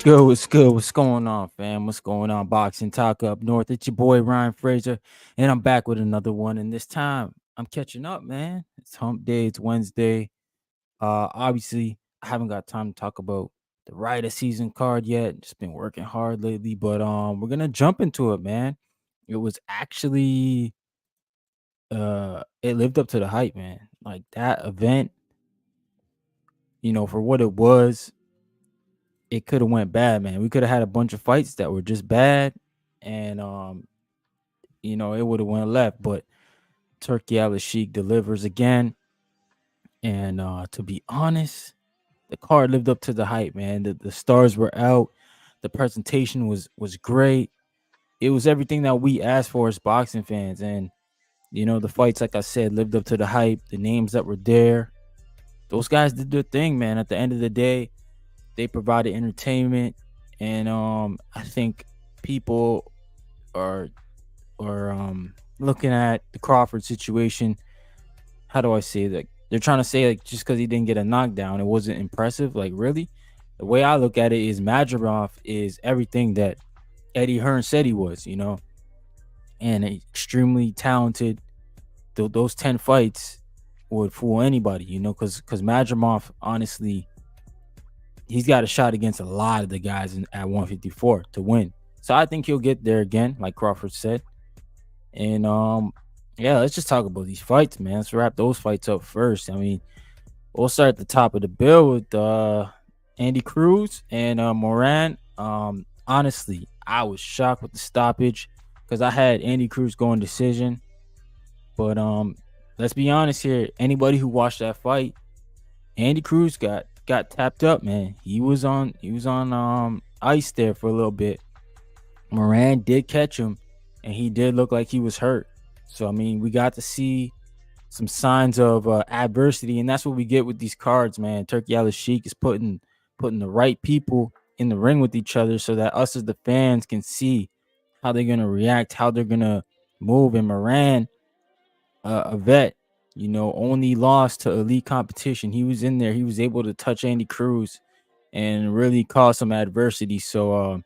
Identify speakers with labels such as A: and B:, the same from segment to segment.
A: good? What's good? What's going on, fam? What's going on, Boxing Talk Up North? It's your boy Ryan Fraser, and I'm back with another one. And this time, I'm catching up, man. It's Hump Day. It's Wednesday. Obviously, I haven't got time to talk about the Ryder season card yet. Just been working hard lately, but we're gonna jump into it, man. It was actually it lived up to the hype, man. Like that event, for what it was, it could have went bad, man. We could have had a bunch of fights that were just bad, and it would have went left. But Turkialalshik delivers again, and to be honest, the card lived up to the hype, man. The stars were out, the presentation was great. It was everything that we asked for as boxing fans, and the fights, like I said, lived up to the hype. The names that were there, those guys did their thing, man. At the end of the day, they provided entertainment, and I think people are looking at the Crawford situation. How do I say that? They're trying to say like just because he didn't get a knockdown, it wasn't impressive. Like really, the way I look at it is Madrimov is everything that Eddie Hearn said he was, and extremely talented. Those 10 fights would fool anybody, because Madrimov, honestly, he's got a shot against a lot of the guys at 154 to win. So I think he'll get there again, like Crawford said. And yeah, let's just talk about these fights, man. Let's wrap those fights up first. I mean, we'll start at the top of the bill with Andy Cruz and Moran. Honestly, I was shocked with the stoppage because I had Andy Cruz going decision. But let's be honest here. Anybody who watched that fight, Andy Cruz got tapped up, man. He was on ice there for a little bit. Moran did catch him, and he did look like he was hurt. So I mean, we got to see some signs of adversity, and that's what we get with these cards, man. Turkialalshik is putting the right people in the ring with each other, so that us as the fans can see how they're gonna react, how they're gonna move. And Moran, a vet, only lost to elite competition. He was in there. He was able to touch Andy Cruz and really cause some adversity. So,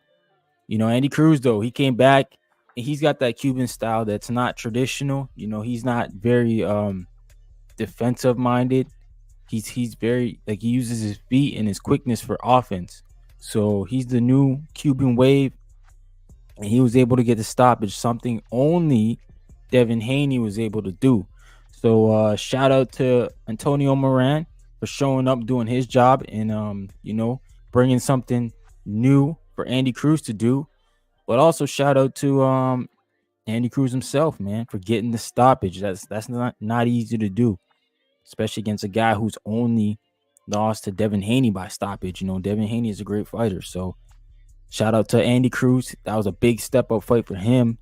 A: Andy Cruz, though, he came back and he's got that Cuban style that's not traditional. He's not very defensive minded. He's very, like, he uses his feet and his quickness for offense. So he's the new Cuban wave, and he was able to get the stoppage, something only Devin Haney was able to do. So shout out to Antonio Moran for showing up, doing his job, and bringing something new for Andy Cruz to do. But also shout out to Andy Cruz himself, man, for getting the stoppage. That's not easy to do, especially against a guy who's only lost to Devin Haney by stoppage. Devin Haney is a great fighter. So shout out to Andy Cruz. That was a big step up fight for him.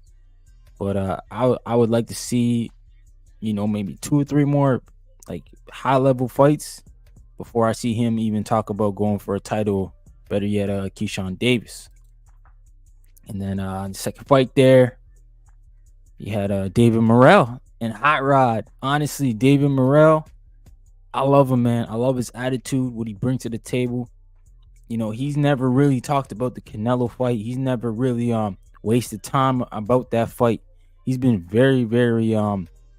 A: But I would like to see, maybe 2 or 3 more like high level fights before I see him even talk about going for a title. Better yet, Keyshawn Davis. And then the second fight there, you had David Morell and Hot Rod. Honestly, David Morell, I love him, man. I love his attitude, what he brings to the table. He's never really talked about the Canelo fight. He's never really wasted time about that fight. He's been very, very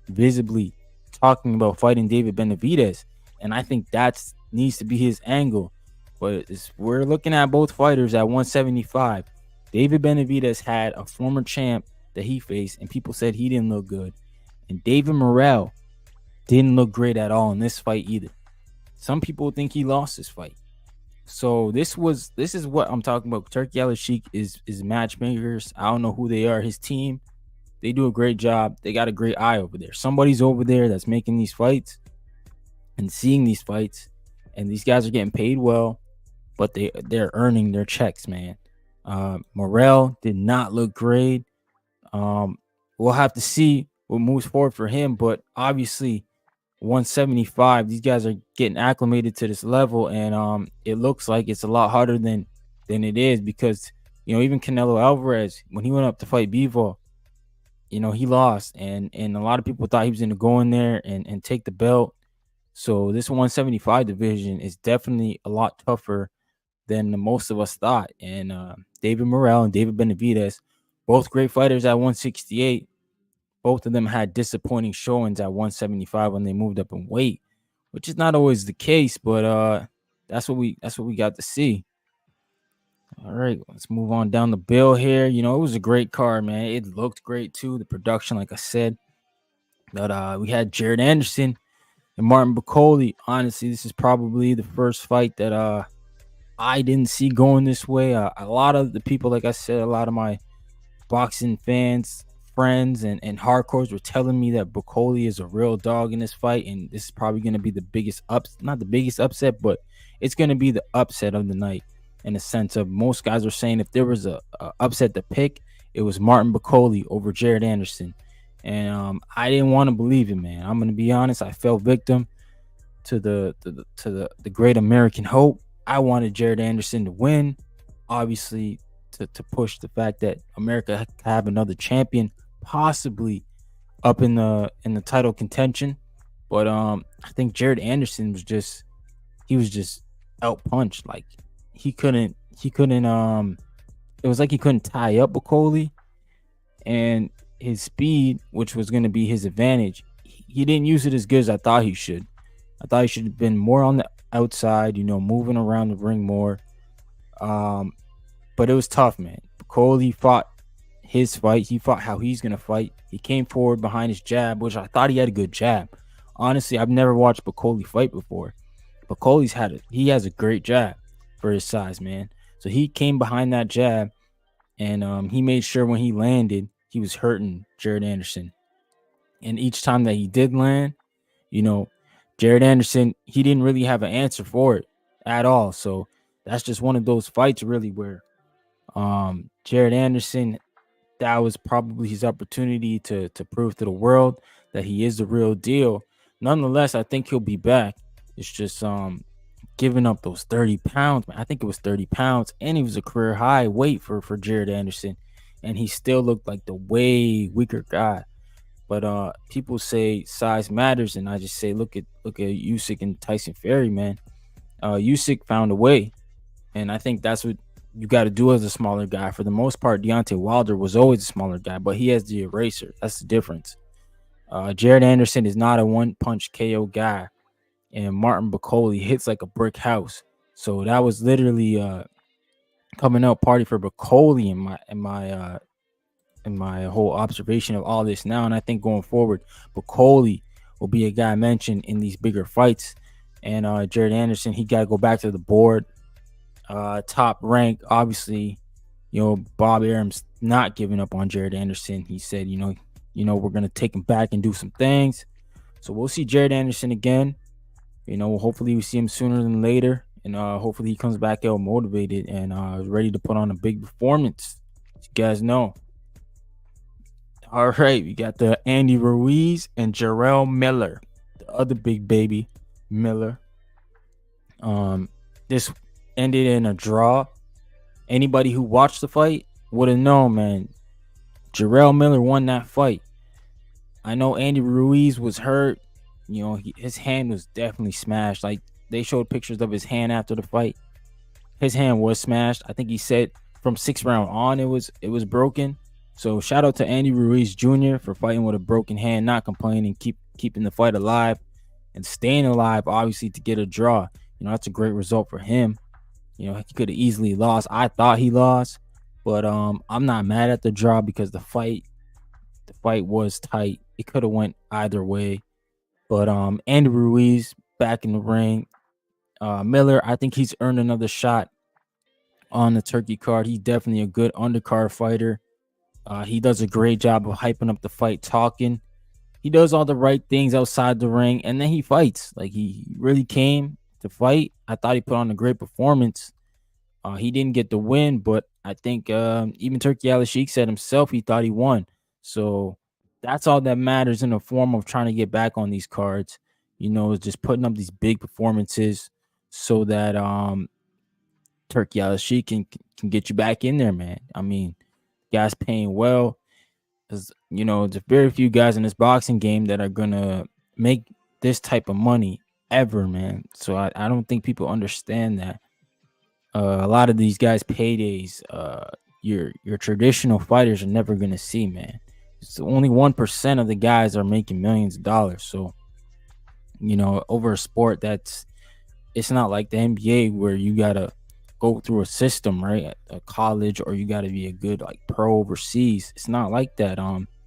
A: visibly talking about fighting David Benavidez, and I think that needs to be his angle. But we're looking at both fighters at 175. David Benavidez had a former champ that he faced, and people said he didn't look good. And David Morell didn't look great at all in this fight either. Some people think he lost this fight. So this is what I'm talking about. Turkialalshik is matchmakers. I don't know who they are. His team, they do a great job. They got a great eye over there. Somebody's over there that's making these fights and seeing these fights, and these guys are getting paid well, but they're earning their checks, man. Morell did not look great. We'll have to see what moves forward for him, but obviously 175, these guys are getting acclimated to this level, and it looks like it's a lot harder than it is, because even Canelo Alvarez, when he went up to fight Bivol, he lost, and a lot of people thought he was going to go in there and take the belt. So this 175 division is definitely a lot tougher than most of us thought. And David Morell and David Benavidez, both great fighters at 168. Both of them had disappointing showings at 175 when they moved up in weight, which is not always the case, but that's what we got to see. All right, let's move on down the bill here. It was a great card, man. It looked great too. The production, like I said, but we had Jared Anderson and Martin Bakole. Honestly, this is probably the first fight that I didn't see going this way. A lot of the people, like I said, a lot of my boxing fans, friends, and hardcores were telling me that Bakole is a real dog in this fight, and this is probably going to be the biggest not the biggest upset, but it's going to be the upset of the night. In the sense of, most guys are saying if there was a upset to pick, it was Martin Bakole over Jared Anderson, and I didn't want to believe it, man. I'm going to be honest. I fell victim to the great American hope. I wanted Jared Anderson to win, obviously, to push the fact that America could have another champion, possibly up in the title contention. But I think Jared Anderson was just out punched. Like he couldn't it was like he couldn't tie up Bakole, and his speed, which was going to be his advantage, he didn't use it as good as I thought he should. I thought he should have been more on the outside, moving around the ring more. But it was tough, man. Bakole fought his fight. He fought how he's going to fight. He came forward behind his jab, which I thought he had a good jab. Honestly, I've never watched Bakole fight before. Bakole's he has a great jab for his size, man. So he came behind that jab, and he made sure when he landed, he was hurting Jared Anderson. And each time that he did land, Jared Anderson, he didn't really have an answer for it at all. So that's just one of those fights, really, where Jared Anderson, that was probably his opportunity to prove to the world that he is the real deal. Nonetheless, I think he'll be back. It's just giving up those 30 pounds, man. I think it was 30 pounds, and he was a career high weight for Jared Anderson, and he still looked like the way weaker guy. But people say size matters, and I just say look at Usyk and Tyson Fury, man. Usyk found a way, and I think that's what you got to do as a smaller guy. For the most part, Deontay Wilder was always a smaller guy, but he has the eraser. That's the difference. Jared Anderson is not a one-punch KO guy, and Martin Bakole hits like a brick house. So that was literally coming out party for Bakole in my whole observation of all this now. And I think going forward, Bakole will be a guy mentioned in these bigger fights. And Jared Anderson, he got to go back to the board. Top rank, obviously, Bob Arum's not giving up on Jared Anderson. He said, we're going to take him back and do some things. So we'll see Jared Anderson again. Hopefully we see him sooner than later. And hopefully he comes back out motivated and ready to put on a big performance. As you guys know. All right, we got the Andy Ruiz and Jarrell Miller, the other big baby, Miller. This ended in a draw. Anybody who watched the fight would have known, man. Jarrell Miller won that fight. I know Andy Ruiz was hurt. His hand was definitely smashed. Like, they showed pictures of his hand after the fight. His hand was smashed. I think he said from 6th round on it was broken. So shout out to Andy Ruiz Jr. for fighting with a broken hand, not complaining, keeping the fight alive and staying alive, obviously, to get a draw. That's a great result for him. He could have easily lost. I thought he lost, but I'm not mad at the draw because the fight was tight. It could have went either way. But Andy Ruiz back in the ring. Miller, I think he's earned another shot on the Turkey card. He's definitely a good undercard fighter. He does a great job of hyping up the fight, talking. He does all the right things outside the ring, and then he fights. Like, he really came to fight. I thought he put on a great performance. He didn't get the win, but I think even Turkialalshik said himself he thought he won. So that's all that matters in the form of trying to get back on these cards. Is just putting up these big performances so that Turkialalshik can get you back in there, man. I mean, guys paying well. Because, there's very few guys in this boxing game that are going to make this type of money ever, man. So I don't think people understand that. A lot of these guys' paydays, your traditional fighters are never gonna see, man. It's only 1% of the guys are making millions of dollars. So over a sport that's it's not like the NBA where you gotta go through a system, right? At a college, or you gotta be a good like pro overseas. It's not like that.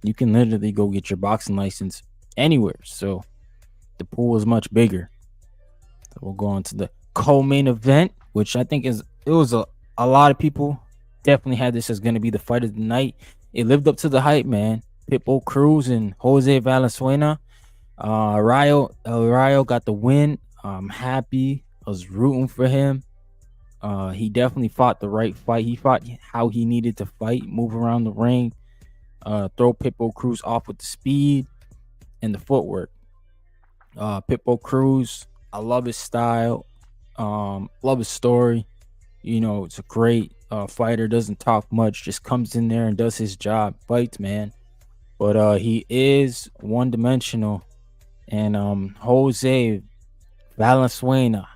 A: You can literally go get your boxing license anywhere. So the pool is much bigger. So we'll go on to the co-main event, which I think it was a lot of people definitely had this as going to be the fight of the night. It lived up to the hype, man. Pitbull Cruz and Jose Valenzuela. Rayo got the win. I'm happy. I was rooting for him. He definitely fought the right fight. He fought how he needed to fight, move around the ring, throw Pitbull Cruz off with the speed and the footwork. Pitbull Cruz, I love his style. Love his story. It's a great fighter. Doesn't talk much. Just comes in there and does his job. Fights, man. But he is one dimensional. And Jose Valenzuela,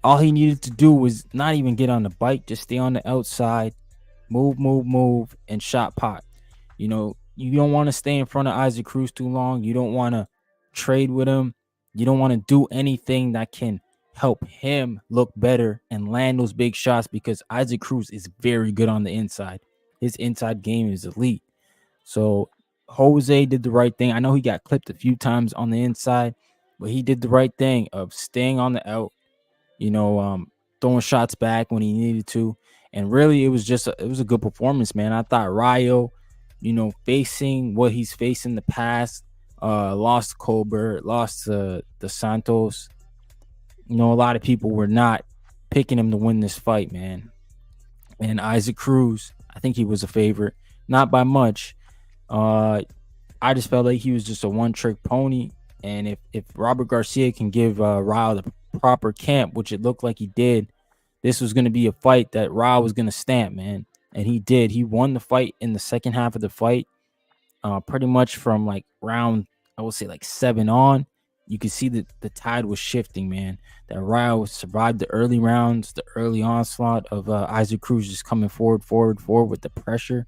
A: all he needed to do was not even get on the bike. Just stay on the outside, move, and shot pot. You don't want to stay in front of Isaac Cruz too long. You don't want to trade with him. You don't want to do anything that can help him look better and land those big shots, because Isaac Cruz is very good on the inside. His inside game is elite. So Jose did the right thing. I know he got clipped a few times on the inside, but he did the right thing of staying on the out, throwing shots back when he needed to. And really, it was a good performance, man. I thought Rayo, facing what he's faced in the past, lost to Colbert, lost to the Santos. A lot of people were not picking him to win this fight, man. And Isaac Cruz, I think he was a favorite, not by much. I just felt like he was just a one-trick pony. And if Robert Garcia can give Rayo the proper camp, which it looked like he did, this was going to be a fight that Rayo was going to stamp, man. And he did. He won the fight in the second half of the fight, pretty much from like round, I would say like 7 on. You could see that the tide was shifting, man. That Rayo survived the early rounds, the early onslaught of Isaac Cruz just coming forward with the pressure.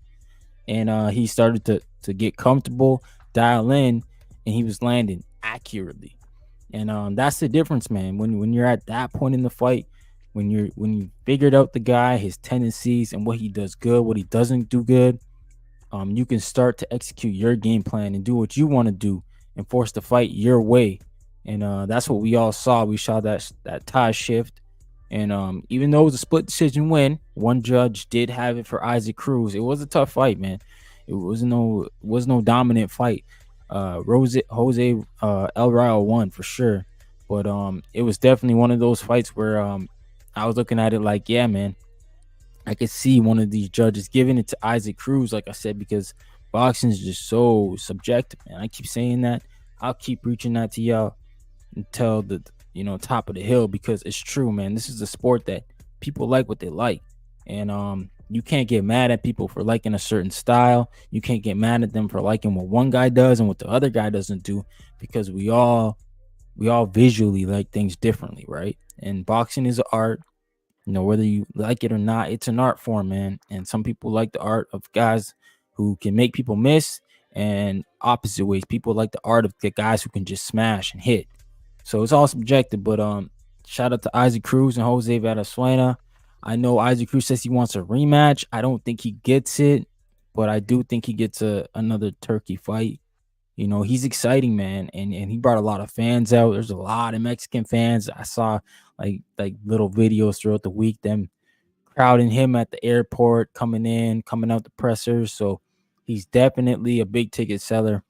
A: And he started to get comfortable, dial in, and he was landing accurately. And that's the difference, man. When you're at that point in the fight, when you figured out the guy, his tendencies, and what he does good, what he doesn't do good, you can start to execute your game plan and do what you want to do and force the fight your way. And that's what we all saw. We saw that tie shift. And even though it was a split decision win, one judge did have it for Isaac Cruz. It was a tough fight, man. It was no dominant fight. Jose El Rayo won for sure. But it was definitely one of those fights where I was looking at it like, yeah, man, I could see one of these judges giving it to Isaac Cruz, like I said, because boxing is just so subjective, man. I keep saying that. I'll keep reaching that to y'all until the top of the hill, because it's true, man. This is a sport that people like what they like. And you can't get mad at people for liking a certain style. You can't get mad at them for liking what one guy does and what the other guy doesn't do, because we all visually like things differently, right? And boxing is an art. Whether you like it or not, it's an art form, man. And some people like the art of guys who can make people miss, and opposite ways, people like the art of the guys who can just smash and hit. So it's all subjective. But shout out to Isaac Cruz and Jose Valenzuela. I know Isaac Cruz says he wants a rematch. I don't think he gets it, but I do think he gets another Turkey fight. He's exciting, man, and he brought a lot of fans out. There's a lot of Mexican fans. I saw like little videos throughout the week, them crowding him at the airport, coming out the pressers. So he's definitely a big ticket seller.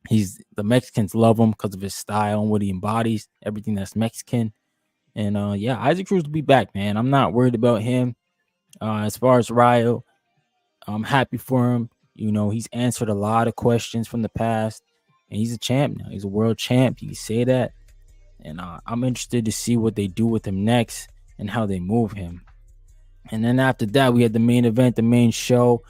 A: The Mexicans love him because of his style and what he embodies, everything that's Mexican. And yeah, Isaac Cruz will be back, man. I'm not worried about him. As far as Rayo, I'm happy for him. He's answered a lot of questions from the past, and he's a champ now. He's a world champ. You can say that. And I'm interested to see what they do with him next and how they move him. And then after that, we had the main event, the main show.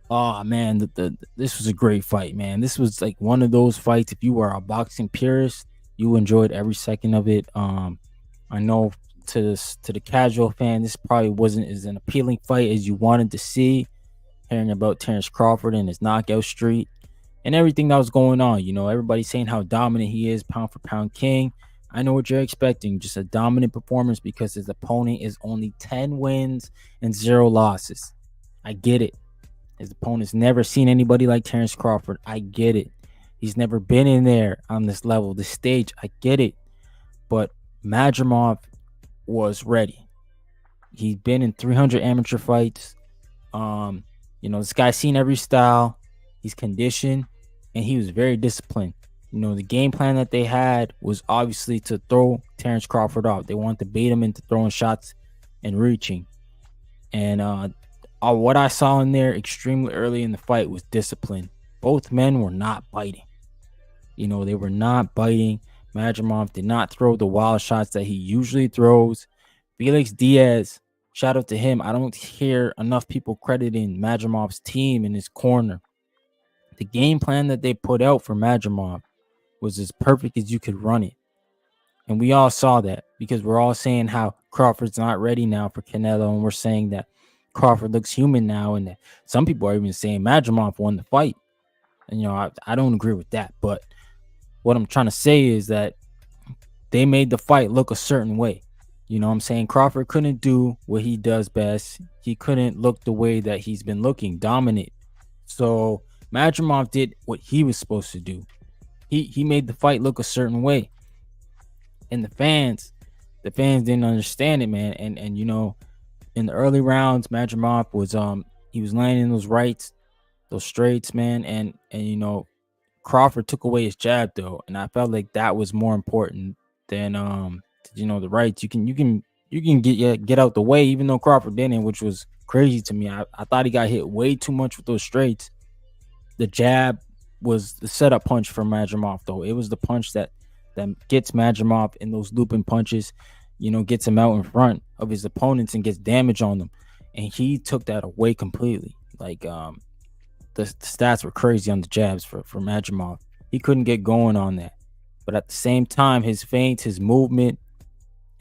A: Oh, man, this was a great fight, man. This was like one of those fights, if you were a boxing purist, you enjoyed every second of it. I know to the casual fan, this probably wasn't as an appealing fight as you wanted to see. Hearing about Terrence Crawford and his knockout streak and everything that was going on. Everybody's saying how dominant he is, pound for pound king. I know what you're expecting, just a dominant performance because his opponent is only 10 wins and 0 losses. I get it. His opponent's never seen anybody like Terrence Crawford. I get it. He's never been in there on this level, this stage. I get it. But Madrimov was ready. He's been in 300 amateur fights. This guy's seen every style. He's conditioned, and he was very disciplined. The game plan that they had was obviously to throw Terrence Crawford off. They wanted to bait him into throwing shots and reaching. And what I saw in there extremely early in the fight was discipline. Both men were not biting. They were not biting. Madrimov did not throw the wild shots that he usually throws. Felix Diaz, shout out to him. I don't hear enough people crediting Madrimov's team in his corner. The game plan that they put out for Madrimov was as perfect as you could run it. And we all saw that because we're all saying how Crawford's not ready now for Canelo. And we're saying that Crawford looks human now. And that some people are even saying Madrimov won the fight. And, I don't agree with that. But what I'm trying to say is that they made the fight look a certain way. I'm saying? Crawford couldn't do what he does best. He couldn't look the way that he's been looking, dominant. So Madrimov did what he was supposed to do. He made the fight look a certain way. And the fans didn't understand it, man. And in the early rounds, Madrimov was he was landing those rights, those straights, man. And Crawford took away his jab though, and I felt like that was more important than the rights. You can get out the way, even though Crawford didn't, which was crazy to me. I thought he got hit way too much with those straights. The jab was the setup punch for Madrimov, though. It was the punch that gets Madrimov in those looping punches, gets him out in front of his opponents and gets damage on them. And he took that away completely. Like, the stats were crazy on the jabs for Madrimov. He couldn't get going on that. But at the same time, his feints, his movement,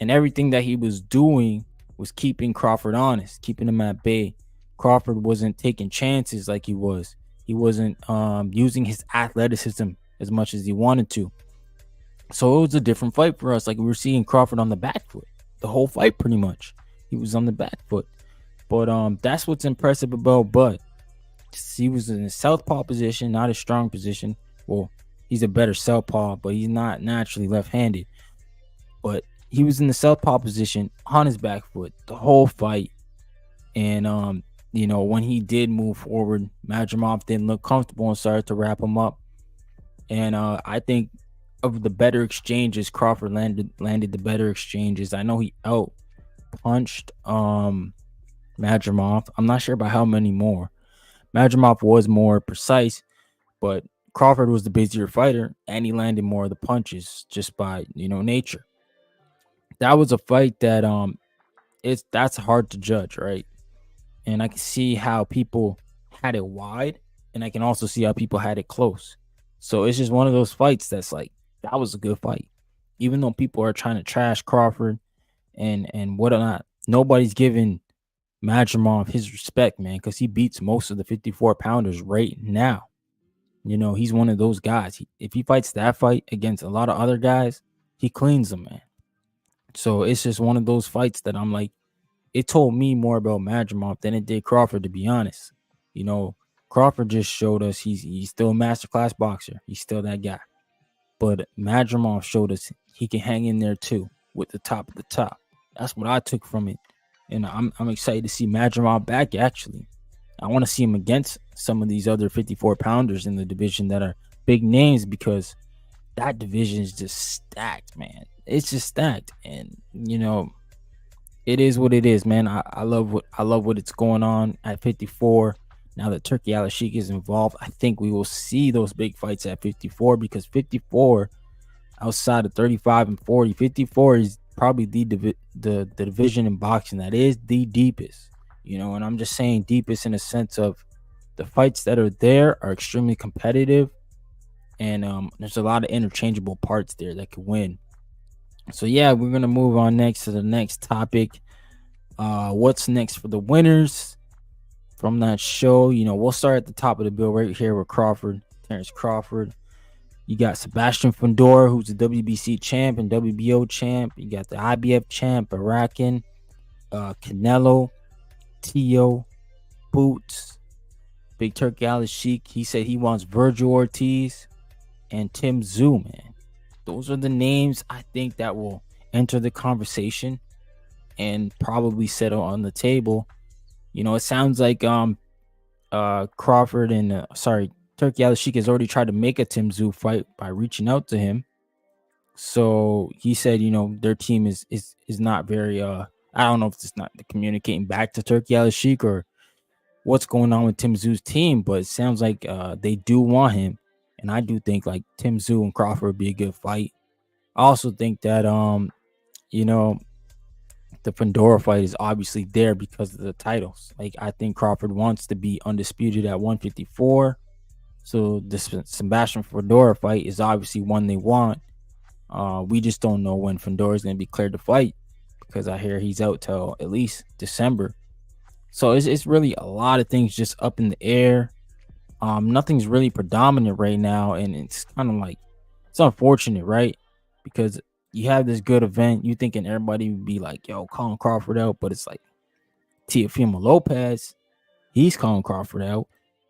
A: and everything that he was doing was keeping Crawford honest, keeping him at bay. Crawford wasn't taking chances like he was. He wasn't using his athleticism as much as he wanted to. So it was a different fight for us. Like, we were seeing Crawford on the back foot the whole fight pretty much. He was on the back foot. But that's what's impressive about Bud. He was in a southpaw position, not a strong position. Well, he's a better southpaw, but he's not naturally left-handed. But he was in the southpaw position on his back foot the whole fight. And when he did move forward, Madrimov didn't look comfortable and started to wrap him up. And I think of the better exchanges, Crawford landed the better exchanges. I know he out punched Madrimov. I'm not sure about how many more. Madrimov was more precise, but Crawford was the busier fighter, and he landed more of the punches just by nature. That was a fight that that's hard to judge, right? And I can see how people had it wide, and I can also see how people had it close. So it's just one of those fights that's like, that was a good fight. Even though people are trying to trash Crawford and whatnot, nobody's giving Madrimov his respect, man, because he beats most of the 54-pounders right now. He's one of those guys. If he fights that fight against a lot of other guys, he cleans them, man. So it's just one of those fights that I'm like, it told me more about Madrimov than it did Crawford, to be honest. Crawford just showed us he's still a masterclass boxer. He's still that guy. But Madrimov showed us he can hang in there too with the top of the top. That's what I took from it. And I'm excited to see Madrimov back, actually. I want to see him against some of these other 54-pounders in the division that are big names, because that division is just stacked, man. It's just stacked. And, it is what it is, man. I love what it's going on at 54. Now that Turkialalshik is involved, I think we will see those big fights at 54, because 54, outside of 35 and 40, 54 is probably the division in boxing that is the deepest, and I'm just saying deepest in a sense of the fights that are there are extremely competitive, and there's a lot of interchangeable parts there that could win. So yeah, we're gonna move on next to the next topic. What's next for the winners from that show? We'll start at the top of the bill right here with Crawford, Terrence Crawford. You got Sebastian Fundora, who's the WBC champ and WBO champ. You got the IBF champ, Barakin, Canelo, Tio, Boots, Big Turkialalshik. He said he wants Virgil Ortiz and Tim Tszyu, man. Those are the names I think that will enter the conversation and probably settle on the table. It sounds like Crawford and Turkialalshik has already tried to make a Tim Tszyu fight by reaching out to him. So he said, their team is not very I don't know if it's not communicating back to Turkialalshik or what's going on with Tim Tszyu's team, but it sounds like they do want him. And I do think like Tim Tszyu and Crawford would be a good fight. I also think that the Fundora fight is obviously there because of the titles. Like I think Crawford wants to be undisputed at 154. So the Sebastian Fundora fight is obviously one they want. We just don't know when Fundora is going to be cleared to fight because I hear he's out till at least December. So it's really a lot of things just up in the air. Nothing's really predominant right now, and it's kind of like it's unfortunate, right? Because you have this good event, you thinking everybody would be like, "Yo, calling Crawford out," but it's like Teofimo Lopez, he's calling Crawford out.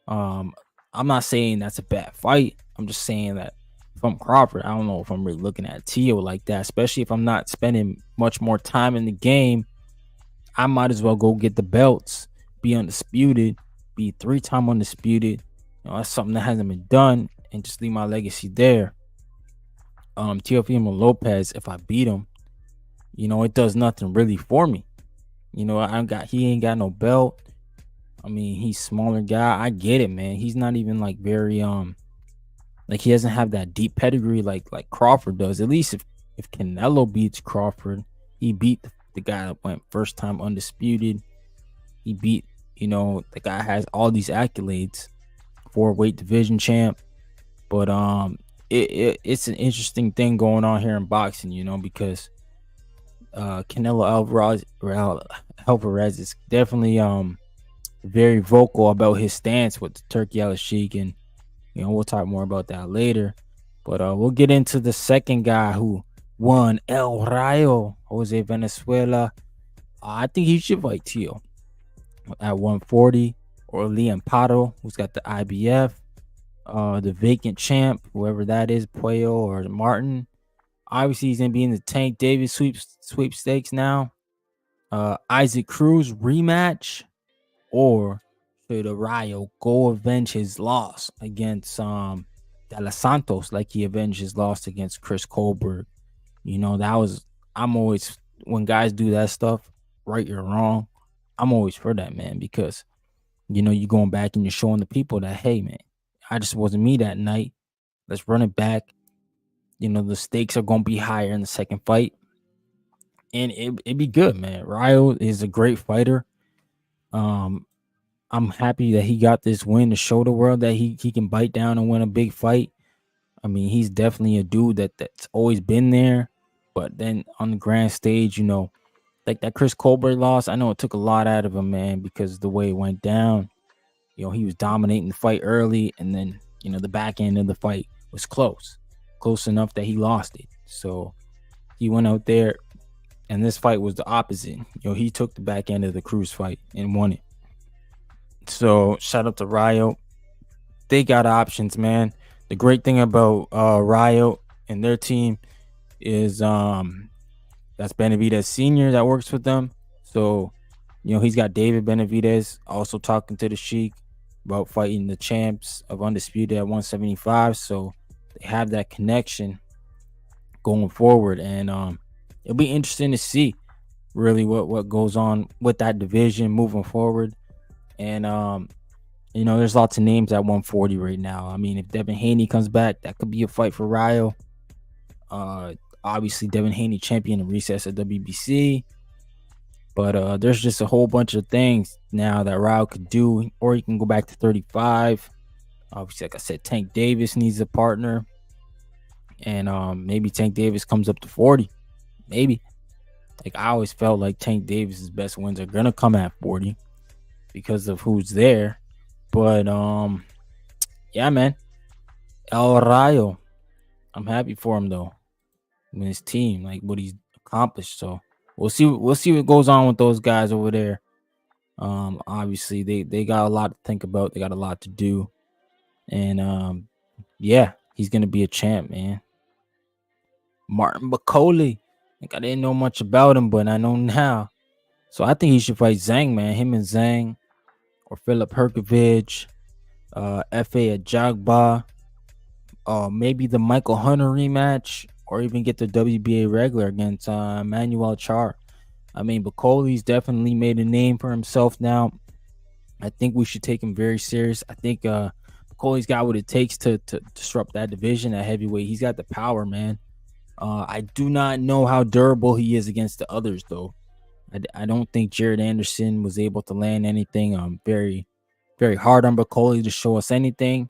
A: I'm not saying that's a bad fight. I'm just saying that if I'm Crawford, I don't know if I'm really looking at Teo like that, especially if I'm not spending much more time in the game. I might as well go get the belts, be undisputed, be 3-time undisputed. That's something that hasn't been done, and just leave my legacy there. Teofimo Lopez, if I beat him, it does nothing really for me. He ain't got no belt. I mean, he's smaller guy. I get it, man. He's not even like very like he doesn't have that deep pedigree like Crawford does. At least if Canelo beats Crawford, he beat the guy that went first time undisputed. He beat, the guy has all these accolades, 4-weight division champ. But it's an interesting thing going on here in boxing, because Canelo Alvarez is definitely very vocal about his stance with Turkialalshik, and we'll talk more about that later. But we'll get into the second guy who won El Rayo, Jose Venezuela. I think he should fight Teo at 140, or Liam Pato, who's got the IBF, the vacant champ, whoever that is, Puello or Martin. Obviously, he's gonna be in the Tank Davis sweepstakes now. Isaac Cruz rematch, or should Rayo go avenge his loss against De Los Santos like he avenged his loss against Chris Colbert? I'm always, when guys do that stuff, right or wrong, I'm always for that, man, because you're going back and you're showing the people that, hey, man, I just wasn't me that night. Let's run it back. The stakes are going to be higher in the second fight, and it'd be good, man. Rayo is a great fighter. I'm happy that he got this win to show the world that he can bite down and win a big fight. I mean, he's definitely a dude that's always been there. But then on the grand stage, like that Chris Colbert loss, I know it took a lot out of him, man, because the way it went down, he was dominating the fight early, and then, the back end of the fight was close enough that he lost it. So he went out there, and this fight was the opposite. He took the back end of the Cruz fight and won it. So shout out to Rayo. They got options, man. The great thing about Rayo and their team is that's Benavidez Sr. that works with them. So, he's got David Benavidez also talking to the Sheik about fighting the champs of Undisputed at 175. So they have that connection going forward. And it'll be interesting to see really what goes on with that division moving forward. And there's lots of names at 140 right now. I mean, if Devin Haney comes back, that could be a fight for Rayo. Obviously, Devin Haney champion in recess at WBC. But there's just a whole bunch of things now that Rayo could do, or he can go back to 35. Obviously, like I said, Tank Davis needs a partner. And maybe Tank Davis comes up to 40. maybe. Like I always felt like Tank Davis's best wins are gonna come at 40 because of who's there. But yeah, man, El Rayo. I'm happy for him though. I mean, his team, like what he's accomplished. So we'll see. We'll see what goes on with those guys over there. Obviously they got a lot to think about. They got a lot to do, and yeah, he's gonna be a champ, man. Martin Bakole. Like I didn't know much about him, but I know now. So I think he should fight Zhang, man. Him and Zhang or Philip Herkovich, Fa Ajagba, maybe the Michael Hunter rematch, or even get the WBA regular against Manuel Char. I mean, Bakole's definitely made a name for himself now. I think we should take him very serious. I think Bakole's got what it takes to disrupt that division at heavyweight. He's got the power, man. I do not know how durable he is against the others, though. I don't think Jared Anderson was able to land anything very, very hard on Bakole to show us anything.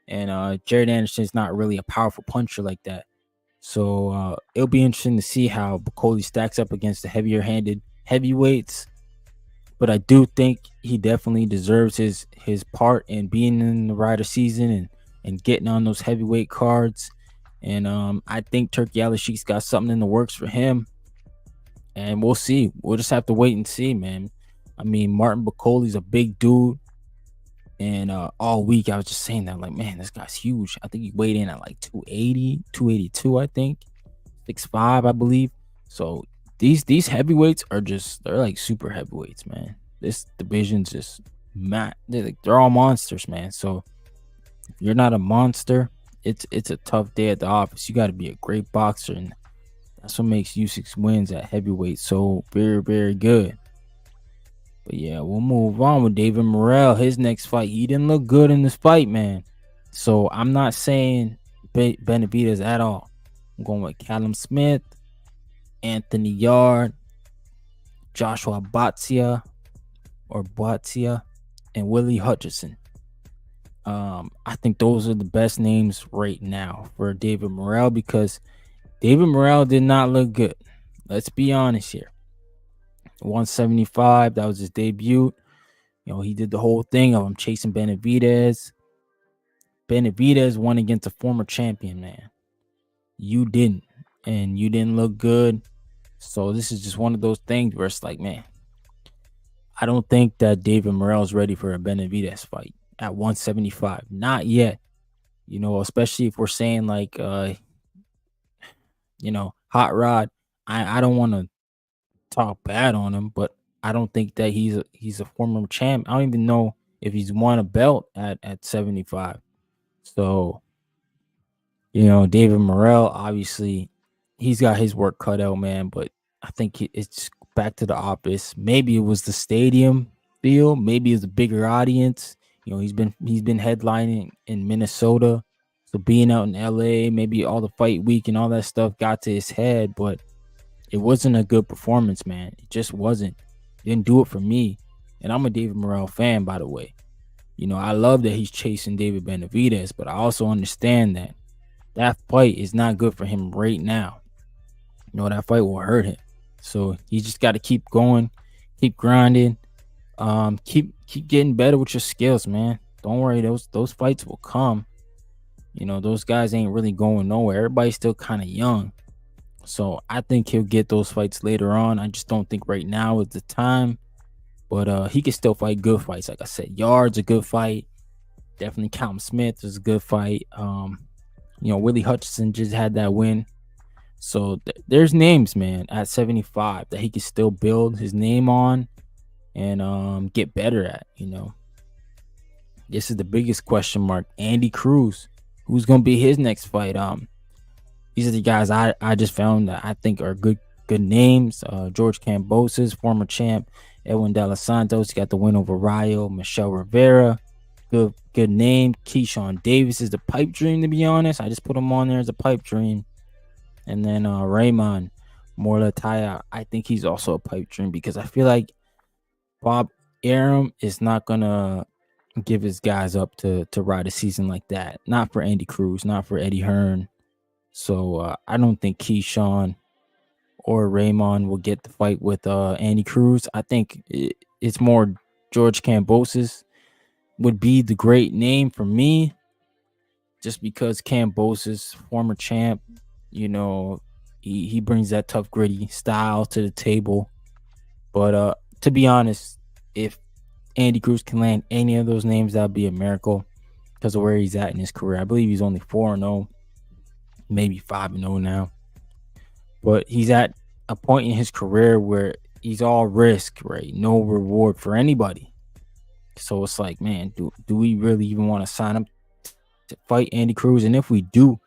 A: And Jared Anderson's not really a powerful puncher like that. So it'll be interesting to see how Bakole stacks up against the heavier-handed heavyweights. But I do think he definitely deserves his part in being in the Ryder season and getting on those heavyweight cards. And I think Turkialalshik's got something in the works for him. And we'll see. We'll just have to wait and see, man. I mean, Martin Bakole's a big dude. And all week I was just saying that, like, man, this guy's huge. I think he weighed in at like 280, 282, I think. 6'5", I believe. So these heavyweights are they're like super heavyweights, man. This division's just mad. They're all monsters, man. So if you're not a monster, it's a tough day at the office. You got to be a great boxer, and that's what makes U6 wins at heavyweight so very, very good. But yeah, we'll move on with David Morell. His next fight, he didn't look good in this fight, man. So I'm not saying Benavidez at all. I'm going with Callum Smith, Anthony Yard, Joshua Boatzia, and Willie Hutchison. I think those are the best names right now for David Morell because David Morell did not look good. Let's be honest here. 175, that was his debut. You know, he did the whole thing of him chasing Benavidez. Benavidez won against a former champion, man. You didn't. And you didn't look good. So this is just one of those things where it's like, man, I don't think that David Morell's ready for a Benavidez fight at 175. Not yet. You know, especially if we're saying like, Hot Rod. I don't want to talk bad on him, but I don't think that he's a former champ. I don't even know if he's won a belt at 75. So, David Morell, obviously, he's got his work cut out, man. But I think it's back to the office. Maybe it was the stadium feel. Maybe it's a bigger audience. He's been headlining in Minnesota, so being out in LA, maybe all the fight week and all that stuff got to his head, but it wasn't a good performance, man. It just wasn't. Didn't do it for me. And I'm a David Morell fan, by the way. I love that he's chasing David Benavidez, but I also understand that fight is not good for him right now. That fight will hurt him. So he just got to keep going, keep grinding, keep getting better with your skills, man. Don't worry, those fights will come. Those guys ain't really going nowhere. Everybody's still kind of young. So I think he'll get those fights later on. I just don't think right now is the time. But he can still fight good fights. Like I said, Yard's a good fight. Definitely Callum Smith is a good fight. Willie Hutchison just had that win. So there's names, man, at 75 that he can still build his name on and get better at, This is the biggest question mark. Andy Cruz. Who's going to be his next fight? These are the guys I just found that I think are good names. George Kambosos, former champ. Edwin De Los Santos got the win over Rayo. Michelle Rivera, good name. Keyshawn Davis is the pipe dream, to be honest. I just put him on there as a pipe dream. And then Raymond Morlataya, I think he's also a pipe dream because I feel like Bob Arum is not going to give his guys up to ride a season like that. Not for Andy Cruz, not for Eddie Hearn. So I don't think Keyshawn or Raymond will get the fight with Andy Cruz. I think it's more George Kambosos would be the great name for me, just because Kambosos, former champ, you know, he brings that tough, gritty style to the table. But to be honest, if Andy Cruz can land any of those names, that'd be a miracle because of where he's at in his career. I believe he's only 4-0, maybe 5-0 now. But he's at a point in his career where he's all risk, right? No reward for anybody. So it's like, man, do we really even want to sign up to fight Andy Cruz? And if we do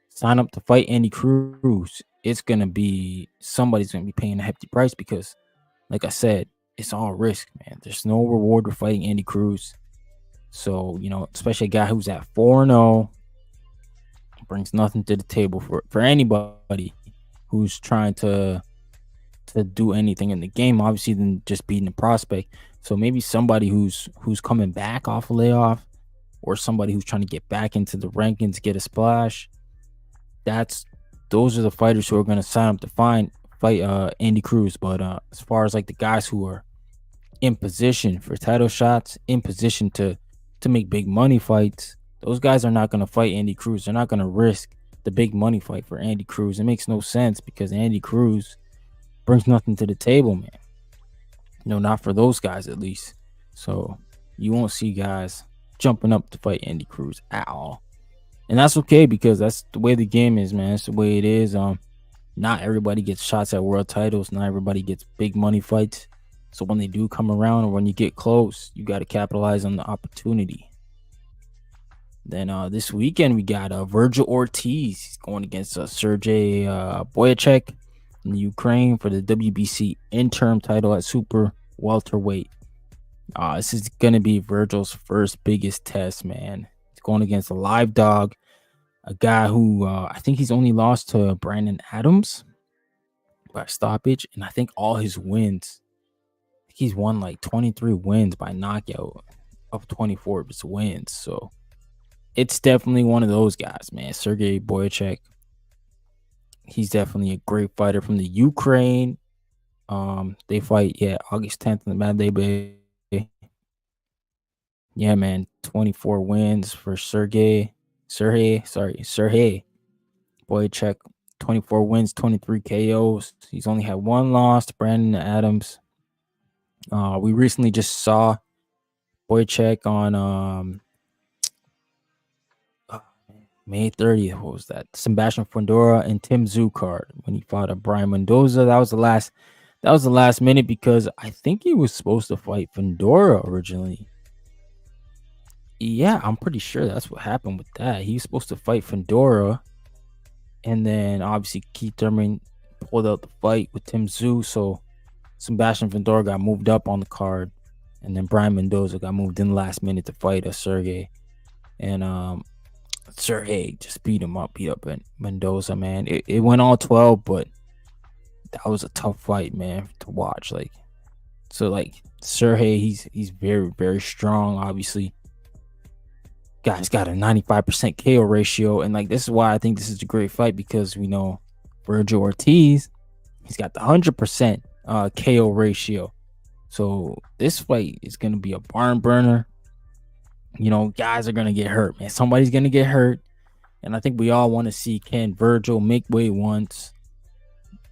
A: sign up to fight Andy Cruz, it's gonna be somebody's gonna be paying a hefty price because, like I said, it's all risk, man. There's no reward for fighting Andy Cruz. So, especially a guy who's at 4-0, brings nothing to the table for anybody who's trying to do anything in the game, obviously, than just beating the prospect. So maybe somebody who's coming back off a layoff, or somebody who's trying to get back into the rankings, get a splash. Those are the fighters who are going to sign up to fight Andy Cruz. But as far as like the guys who are in position for title shots, in position to make big money fights, those guys are not going to fight Andy Cruz. They're not going to risk the big money fight for Andy Cruz. It makes no sense because Andy Cruz brings nothing to the table, man. No, not for those guys at least. So you won't see guys jumping up to fight Andy Cruz at all. And that's okay because that's the way the game is, man. That's the way it is. Not everybody gets shots at world titles. Not everybody gets big money fights. So when they do come around, or when you get close, you got to capitalize on the opportunity. Then this weekend we got Virgil Ortiz. He's going against Sergey Bohachuk in Ukraine for the WBC interim title at super welterweight. This is going to be Virgil's first biggest test, man. He's going against a live dog, a guy who I think he's only lost to Brandon Adams by stoppage, and I think all his wins, he's won like 23 wins by knockout of 24 of his wins. So it's definitely one of those guys, man. Sergey Bohachuk. He's definitely a great fighter from the Ukraine. They fight, August 10th in the Mandalay Bay. Yeah, man, 24 wins for Sergey Bohachuk. 24 wins, 23 KOs. He's only had one loss to Brandon Adams. We recently just saw Bohachuk on May 30th. What was that? Sebastian Fundora and Tim Tszyu card when he fought a Brian Mendoza. That was the last minute because I think he was supposed to fight Fundora originally. Yeah, I'm pretty sure that's what happened with that. He was supposed to fight Fundora, and then obviously Keith Thurman pulled out the fight with Tim Tszyu, so Sebastian Fundora got moved up on the card, and then Brian Mendoza got moved in the last minute to fight Sergey, and Sergey just beat up Mendoza, man. It went all 12, but that was a tough fight, man, to watch. Sergey, he's very, very strong, obviously. Guy's got a 95% KO ratio, and this is why I think this is a great fight, because we know Virgil Ortiz, he's got the 100% KO ratio. So this fight is going to be a barn burner. Guys are going to get hurt, man. Somebody's going to get hurt, and I think we all want to see, can Virgil make weight once,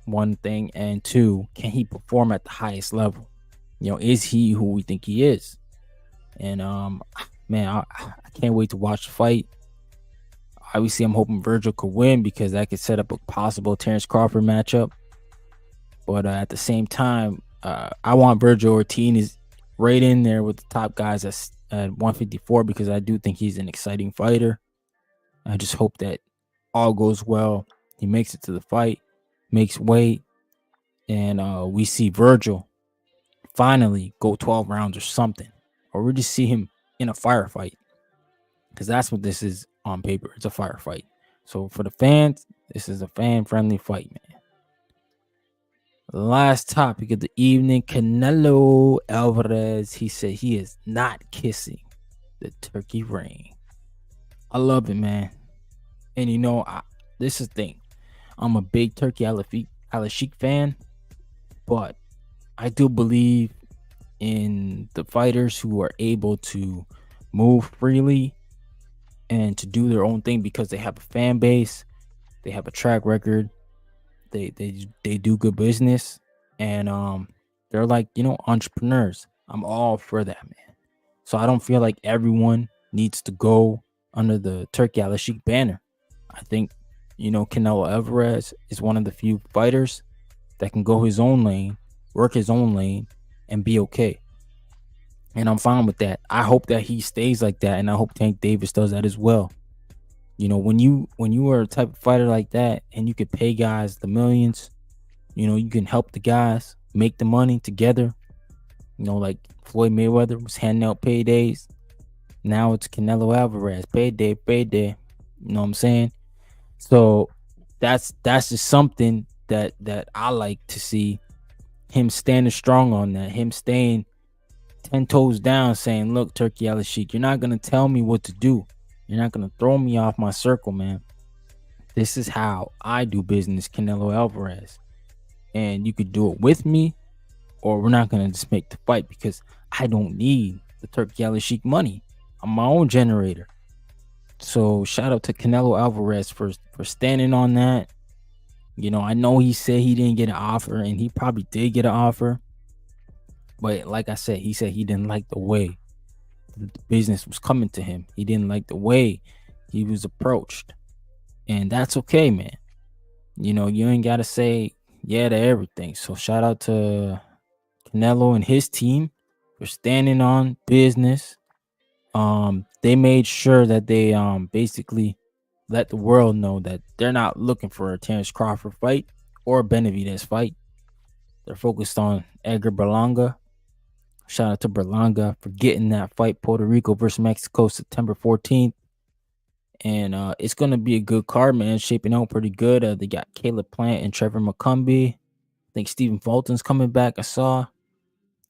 A: one thing, and two, can he perform at the highest level? Is he who we think he is? And man, I can't wait to watch the fight. Obviously, I'm hoping Virgil could win because that could set up a possible Terrence Crawford matchup. But at the same time, I want Virgil Ortiz right in there with the top guys at 154 because I do think he's an exciting fighter. I just hope that all goes well. He makes it to the fight, makes weight, and we see Virgil finally go 12 rounds or something. Or we just see him in a firefight, because that's what this is on paper. It's a firefight. So for the fans, this is a fan-friendly fight, man. Last topic of the evening, Canelo Alvarez. He said he is not kissing the turkey ring. I love it, man. And this is the thing. I'm a big Turkialalshik Turkialashik fan, but I do believe in the fighters who are able to move freely and to do their own thing because they have a fan base, they have a track record, they do good business, and they're like, entrepreneurs. I'm all for that, man. So I don't feel like everyone needs to go under the Turkialashik banner. I think, Canelo Alvarez is one of the few fighters that can go his own lane, work his own lane, and be okay. And I'm fine with that. I hope that he stays like that, and I hope Tank Davis does that as well. When you are a type of fighter like that, and you could pay guys the millions, you can help the guys make the money together. Like Floyd Mayweather was handing out paydays. Now it's Canelo Alvarez, payday, payday. You know what I'm saying? So that's just something that I like to see, him standing strong on that, him staying 10 toes down, saying, look, Turkialashik, you're not going to tell me what to do. You're not going to throw me off my circle, man. This is how I do business, Canelo Alvarez. And you could do it with me, or we're not going to just make the fight, because I don't need the Turkialashik money. I'm my own generator. So shout out to Canelo Alvarez for standing on that. I know he said he didn't get an offer, and he probably did get an offer. But like I said, he said he didn't like the way the business was coming to him. He didn't like the way he was approached. And that's okay, man. You ain't got to say yeah to everything. So shout out to Canelo and his team for standing on business. They made sure that they basically let the world know that they're not looking for a Terrence Crawford fight or a Benavidez fight. They're focused on Edgar Berlanga. Shout out to Berlanga for getting that fight, Puerto Rico versus Mexico, September 14th. And it's going to be a good card, man. Shaping out pretty good. They got Caleb Plant and Trevor McCumbee. I think Stephen Fulton's coming back, I saw.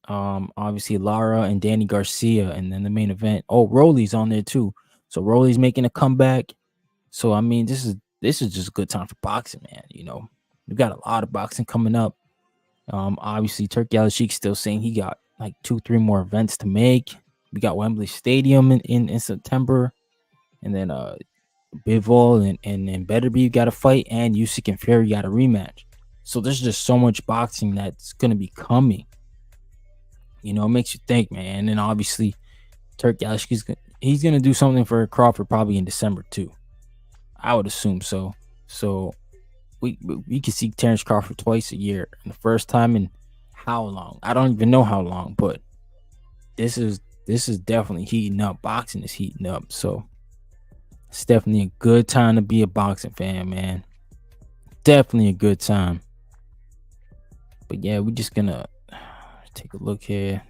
A: Obviously Lara and Danny Garcia, and then the main event. Oh, Rolly's on there too. So Rolly's making a comeback. So I mean, this is just a good time for boxing, man. We've got a lot of boxing coming up. Obviously Turkialashik still saying he got like 2-3 more events to make. We got Wembley Stadium in September, and then Bivol and Betterby got a fight, and Usyk and Fury got a rematch. So there's just so much boxing that's gonna be coming. It makes you think, man. And then obviously Turkialashik, he's gonna do something for Crawford probably in December too. I would assume so. So we can see Terrence Crawford twice a year. And the first time in how long? I don't even know how long, but this is definitely heating up. Boxing is heating up. So it's definitely a good time to be a boxing fan, man. Definitely a good time. But yeah, we're just gonna take a look here.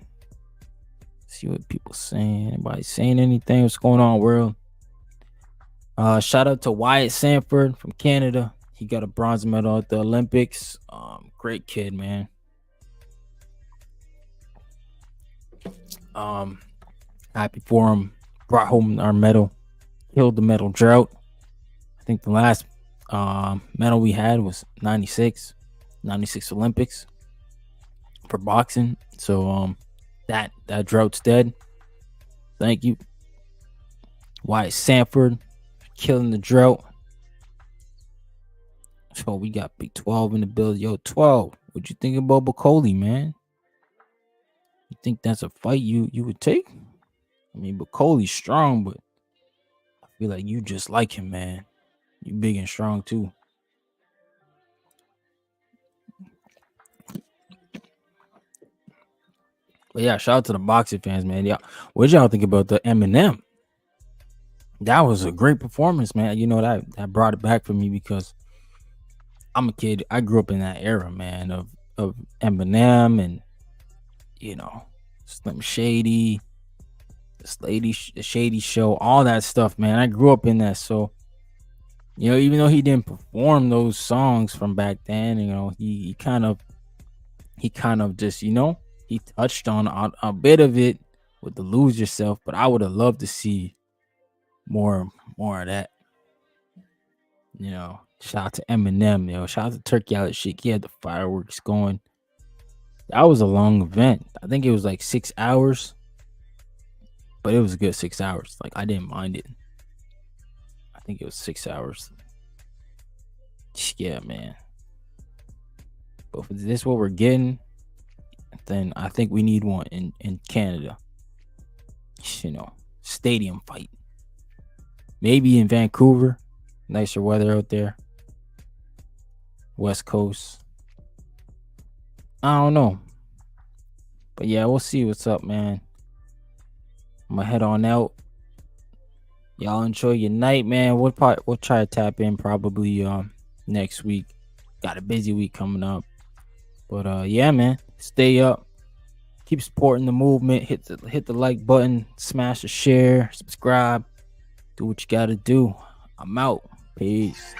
A: See what people saying. Anybody saying anything? What's going on, world? Shout out to Wyatt Sanford from Canada. He got a bronze medal at the Olympics. Great kid, man. Happy for him. Brought home our medal. Killed the medal drought. I think the last medal we had was 96 Olympics for boxing. So that drought's dead. Thank you, Wyatt Sanford, killing the drought. So we got Big 12 in the building. Yo, 12, what you think about Bakole, man? You think that's a fight you would take? I mean, Bakole's strong, but I feel like you just like him, man. You big and strong too. But yeah, shout out to the boxing fans, man. Yeah, what y'all think about the Eminem? That was a great performance, man. That brought it back for me because I'm a kid. I grew up in that era, man, of Eminem and Slim Shady, the Shady Show, all that stuff, man. I grew up in that, so even though he didn't perform those songs from back then, he kind of just he touched on a bit of it with the Lose Yourself, but I would have loved to see more of that. Shout out to Eminem, yo. Shout out to Turkialalshik. He had the fireworks going. That was a long event. I think it was like 6 hours, but it was a good 6 hours. Like, I didn't mind it. I think it was 6 hours. Yeah, man. But if this is what we're getting, then I think we need one in Canada. You know, stadium fight. Maybe in Vancouver. Nicer weather out there. West Coast. I don't know. But yeah, we'll see what's up, man. I'm gonna head on out. Y'all enjoy your night, man. We'll try to tap in probably next week. Got a busy week coming up. But yeah, man. Stay up. Keep supporting the movement. Hit the like button. Smash the share. Subscribe. Do what you gotta do. I'm out. Peace.